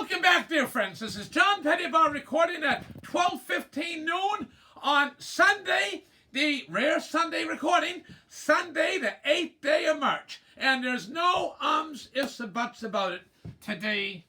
Welcome back, dear friends. This is John Pettipas recording at 12:15 noon on Sunday, the rare Sunday recording, Sunday, the 8th day of March. And there's no ifs, or buts about it. Today,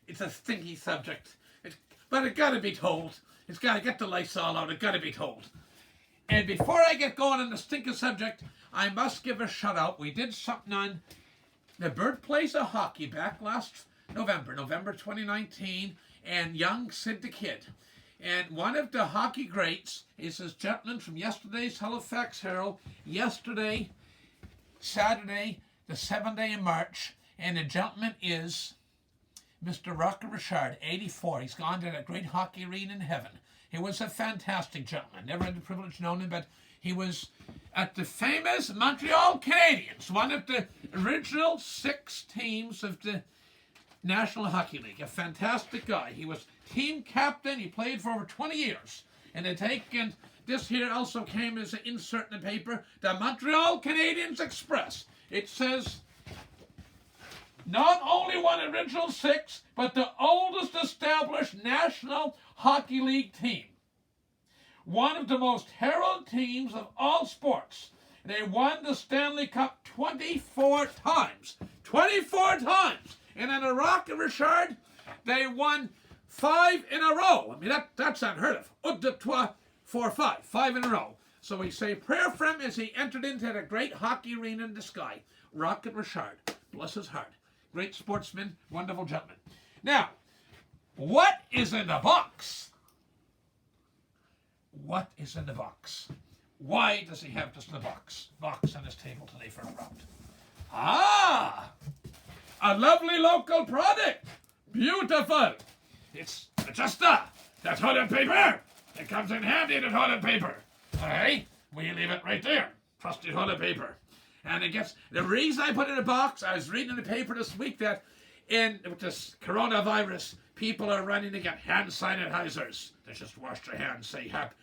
it's a stinky subject, but it got to be told. It's got to get the Lysol out. It got to be told. And before I get going on the stinky subject, I must give a shout out. We did something on the birthplace of hockey back last November 2019, and young Sid the Kid. And one of the hockey greats is this gentleman from yesterday's Halifax Herald, yesterday, Saturday, the 7th day of March, and the gentleman is Mr. Rocket Richard, 84. He's gone to that great hockey arena in heaven. He was a fantastic gentleman. Never had the privilege of knowing him, but he was at the famous Montreal Canadiens, one of the original 6 teams of the National Hockey League. A fantastic guy. He was team captain. He played for over 20 years. And this here also came as an insert in the paper, the Montreal Canadiens Express. It says, not only one original 6, but the oldest established National Hockey League team. One of the most heralded teams of all sports. They won the Stanley Cup 24 times. 24 times! And in a Rocket Richard, they won 5 in a row. I mean, that's unheard of. 5 in a row. So we say prayer for him as he entered into the great hockey arena in the sky. Rocket Richard. Bless his heart. Great sportsman, wonderful gentleman. Now, what is in the box? What is in the box? Why does he have just the box on his table today for a round? Ah! A lovely local product. Beautiful. It's just the toilet paper. It comes in handy, the toilet paper. All right? We leave it right there. Trusty toilet paper. And it gets, the reason I put it in a box, I was reading in the paper this week that with this coronavirus, people are running to get hand sanitizers. They just wash their hands,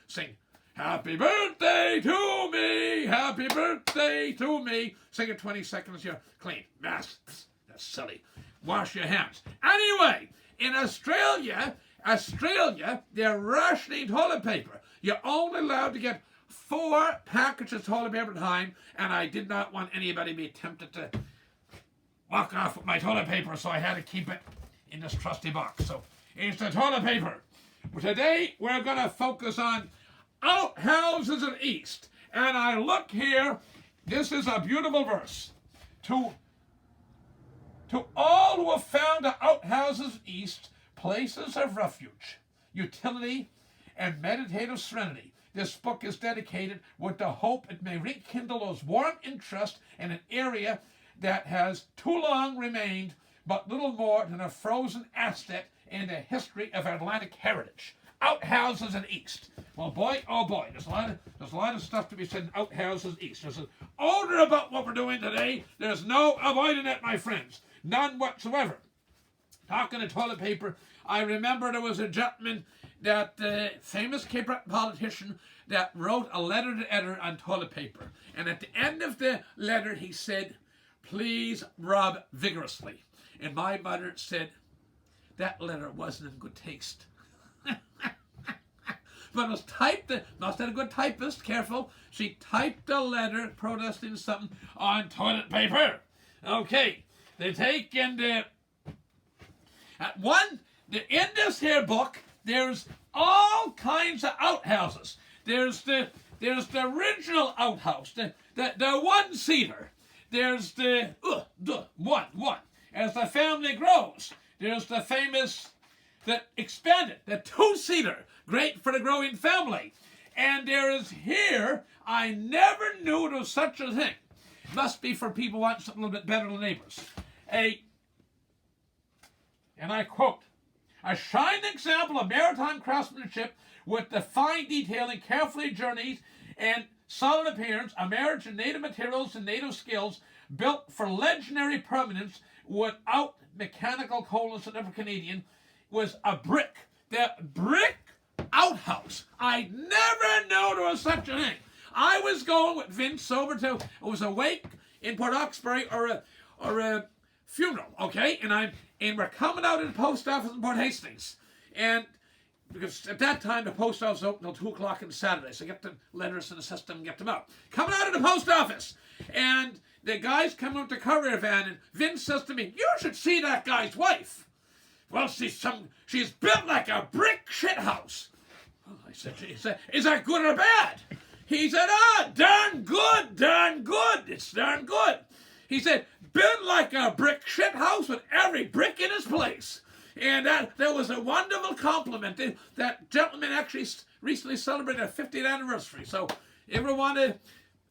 sing, happy birthday to me, happy birthday to me. Sing it 20 seconds, you're clean. Masks, that's silly. Wash your hands. Anyway, in Australia, they're rationing toilet paper. You're only allowed to get 4 packages of toilet paper at a time, and I did not want anybody to be tempted to walk off with my toilet paper, so I had to keep it in this trusty box. So it's the toilet paper. Today we're going to focus on outhouses in East. And I look here, this is a beautiful verse. To all who have found the outhouses East, places of refuge, utility, and meditative serenity. This book is dedicated with the hope it may rekindle those warm interest in an area that has too long remained but little more than a frozen asset in the history of Atlantic heritage. Outhouses in East. Well, boy, oh boy, there's a lot of stuff to be said in outhouses East. There's an odor about what we're doing today. There's no avoiding it, my friends. None whatsoever. Talking of toilet paper, I remember there was a gentleman, that famous Cape Breton politician, that wrote a letter to editor on toilet paper. And at the end of the letter, he said, please rub vigorously. And my mother said, that letter wasn't in good taste. But it was typed, must have a good typist, careful. She typed a letter protesting something on toilet paper. Okay, they take in in this here book, there's all kinds of outhouses. There's the original outhouse, the one-seater. There's the one. As the family grows, there's the famous, the expanded, the 2-seater, great for the growing family. And there is here, I never knew there was such a thing. Must be for people wanting something a little bit better than neighbors. And I quote, a shining example of maritime craftsmanship with the fine detail and carefully journeyed and solid appearance, a marriage of native materials and native skills built for legendary permanence without mechanical coldness and ever Canadian, was a brick. The brick outhouse. I never knew there was such a thing. I was going with Vince over to, it was a wake in Port Hawkesbury or a funeral, okay? And we're coming out of the post office in Port Hastings. And because at that time the post office was open until 2 o'clock on Saturday, so get the letters in the system and get them out. Coming out of the post office, and the guys come out the courier van, and Vince says to me, "You should see that guy's wife. Well, she's built like a brick shithouse." Well, I said, "Is that good or bad?" He said, darn good, darn good. It's darn good. He said, "Built like a brick shithouse with every brick in its place." And that was a wonderful compliment. That gentleman actually recently celebrated a 50th anniversary. So everyone,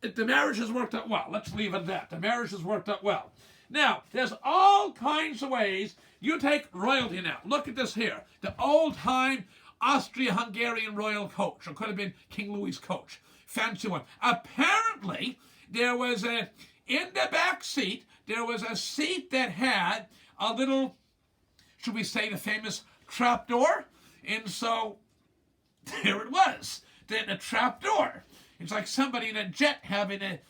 the marriage has worked out well. Let's leave it at that. The marriage has worked out well. Now, there's all kinds of ways you take royalty now. Look at this here. The old-time Austria-Hungarian royal coach. It could have been King Louis's coach. Fancy one. Apparently, there was in the back seat, there was a seat that had a little, should we say, the famous trapdoor? And so there it was, the trapdoor. It's like somebody in a jet having a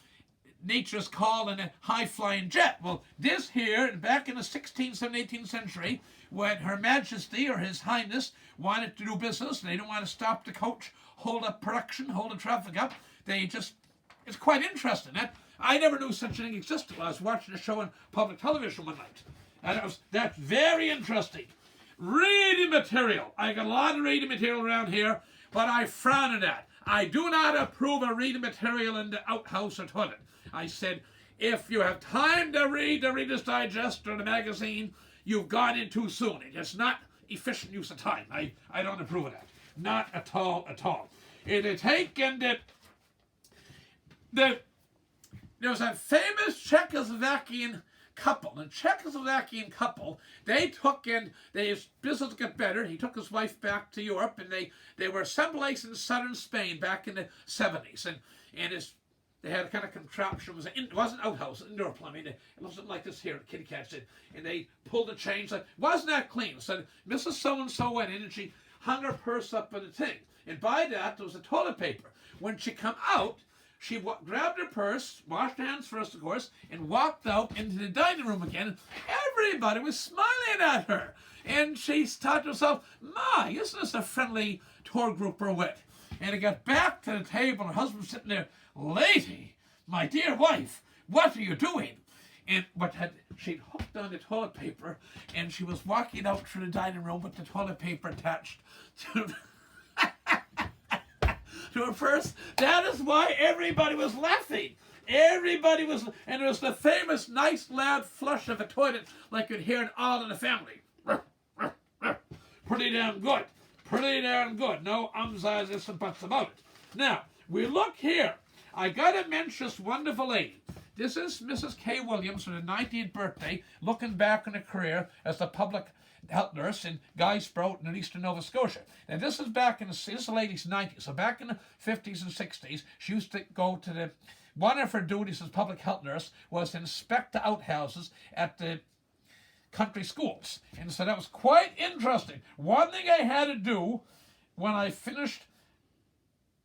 nature's call in a high-flying jet. Well, this here, back in the 16th, 17th, 18th century, when Her Majesty or His Highness wanted to do business, and they didn't want to stop the coach, hold up production, hold the traffic up, it's quite interesting. I never knew such a thing existed. I was watching a show on public television one night. And that's very interesting. Reading material. I got a lot of reading material around here, but I frown at that. I do not approve of reading material in the outhouse or toilet. I said, if you have time to read the Reader's Digest or the magazine, you've gone in too soon. It's not efficient use of time. I don't approve of that. Not at all, at all. It taken there was a famous Czechoslovakian couple. The Czechoslovakian couple, they took in, his business got better. He took his wife back to Europe, and they were someplace in southern Spain back in the 70s. And they had a kind of contraption. It wasn't outhouse, indoor plumbing. It wasn't like this here, kitty cats did. And they pulled the chains. Like, wasn't that clean? So Mrs. So-and-so went in, and she hung her purse up in the thing. And by that, there was a toilet paper. When she come out, she grabbed her purse, washed her hands first, of course, and walked out into the dining room again. Everybody was smiling at her. And she thought to herself, "My, isn't this a friendly tour group we're with?" And it got back to the table, and her husband was sitting there, "Lady, my dear wife, what are you doing?" And she'd hooked on the toilet paper, and she was walking out through the dining room with the toilet paper attached to to her purse. That is why everybody was laughing. Everybody was, and it was the famous nice loud flush of a toilet like you'd hear in All in the Family. Pretty damn good. Pretty damn good. No ums, ahs, ifs, and buts about it. Now, we look here. I gotta mention this wonderful lady. This is Mrs. K. Williams for the 90th birthday, looking back on her career as the public health nurse in Guy Sprout in eastern Nova Scotia. And this is this is the lady's 90s. So back in the 50s and 60s, she used to go to one of her duties as public health nurse was to inspect the outhouses at the country schools. And so that was quite interesting. One thing I had to do when I finished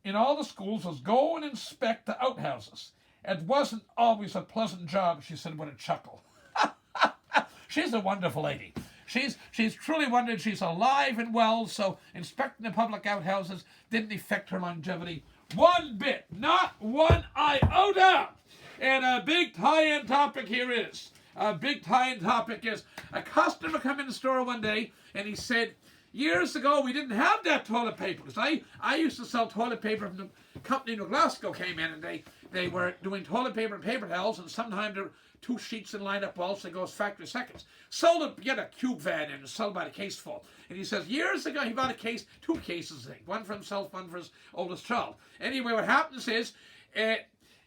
in all the schools was go and inspect the outhouses. It wasn't always a pleasant job, she said with a chuckle. She's a wonderful lady. She's truly wonderful. She's alive and well, so inspecting the public outhouses didn't affect her longevity one bit, not one iota. And a big tie-in topic here is, a customer come in the store one day, and he said, years ago we didn't have that toilet paper, because I used to sell toilet paper from the company in Glasgow came in, and they were doing toilet paper and paper towels, and sometimes there were 2 sheets in line up walls that goes factory seconds. Sold it, get a cube van and sell by the case full. And he says years ago he bought 2 cases, I think, one for himself, one for his oldest child. Anyway, what happens is,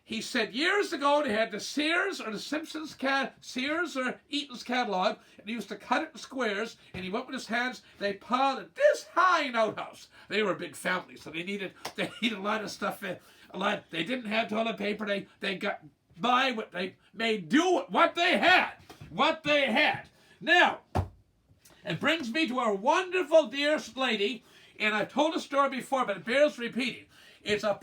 he said years ago they had the Sears or the Simpsons Sears or Eaton's catalog, and he used to cut it in squares, and he went with his hands, they piled it this high in outhouse. They were a big family, so they needed a lot of stuff. They didn't have toilet paper. They got by what they made do with what they had. Now, it brings me to our wonderful dearest lady, and I've told the story before, but it bears repeating. It's a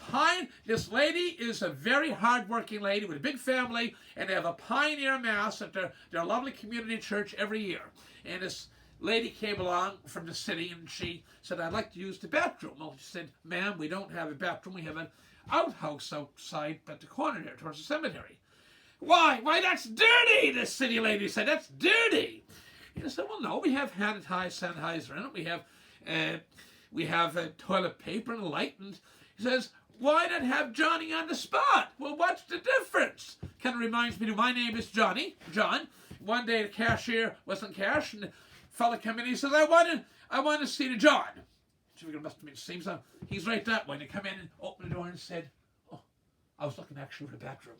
this lady is a very hard-working lady with a big family, and they have a pioneer mass at their lovely community church every year. And this lady came along from the city, and she said, I'd like to use the bathroom. Well, she said, ma'am, we don't have a bathroom. We have an outhouse outside at the corner there towards the cemetery. Why, that's dirty, the city lady said. That's dirty. And I said, well, no, we have sanitizer in it. We have toilet paper and light. And he says, why not have Johnny on the spot? Well, what's the difference? Kind of reminds me of my name is John. One day the cashier wasn't cash, and the fella came in and he says, I want to see the John. So we must have been seen. So he's right that way. And he come in and opened the door and said, oh, I was looking actually for the bathroom.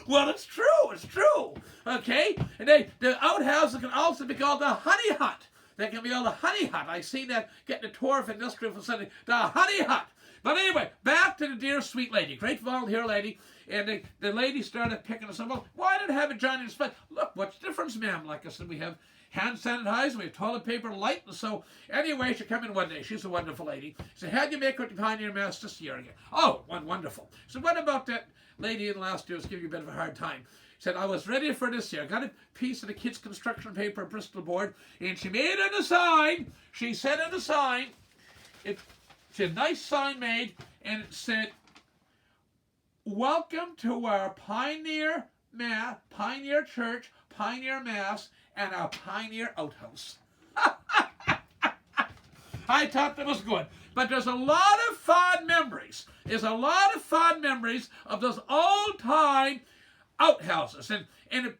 Well, it's true. Okay? And the outhouses can also be called the honey hut. They can be called the honey hut. I seen that getting a tour of industrial facility, the honey hut. But anyway, back to the dear sweet lady, great volunteer lady. And the lady started picking us up. Well, why did I have a Johnny in the spot? Look, what's the difference, ma'am? Like I said, we have hand sanitizer, we have toilet paper, light. And so anyway, she come in one day. She's a wonderful lady. She said, how'd you make her at the Pioneer Mass this year again? Oh, wonderful. So what about that lady in last year was giving you a bit of a hard time? She said, I was ready for this year. I got a piece of the kids' construction paper, Bristol board, and she made it a sign. She said in the sign, she had a nice sign made, and it said, welcome to our Pioneer Church, Pioneer Mass, and our Pioneer Outhouse. I thought that was good. But there's a lot of fond memories. There's a lot of fond memories of those old-time outhouses. And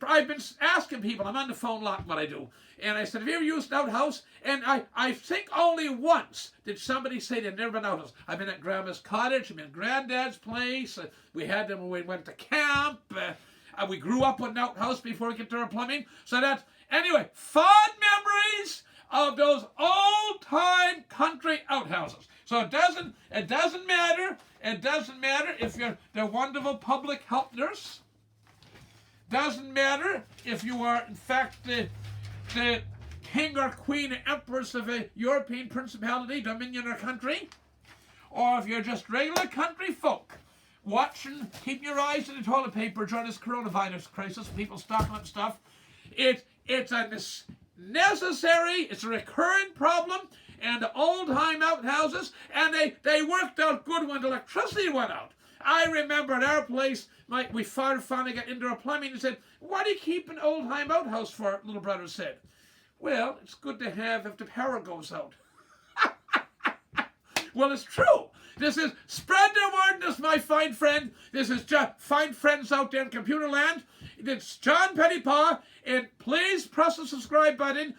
I've been asking people, I'm on the phone a lot what I do, and I said, have you ever used an outhouse? And I think only once did somebody say they'd never been outhouse. I've been at Grandma's cottage, I've been at Granddad's place, we had them when we went to camp, we grew up with an outhouse before we get to our plumbing. So that's, anyway, fond memories of those old-time country outhouses. So it doesn't matter if you're the wonderful public health nurse. Doesn't matter if you are, in fact, the king or queen or empress of a European principality, dominion, or country, or if you're just regular country folk watching, keeping your eyes on the toilet paper during this coronavirus crisis, people stocking up stuff. It's a necessary, it's a recurrent problem, and the old-time outhouses, and they worked out good when the electricity went out. I remember at our place, we finally got indoor plumbing and said, what do you keep an old-time outhouse for? Little brother said, well, it's good to have if the power goes out. Well, it's true. This is, spread the word, this my fine friend. This is fine friends out there in computer land. It's John Pettipas, and please press the subscribe button.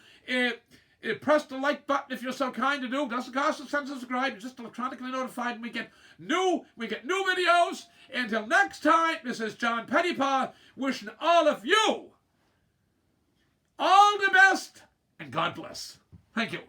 Press the like button if you're so kind to do. It doesn't cost a cent to subscribe. You're just electronically notified when we get new videos. Until next time, this is John Pettipas wishing all of you all the best and God bless. Thank you.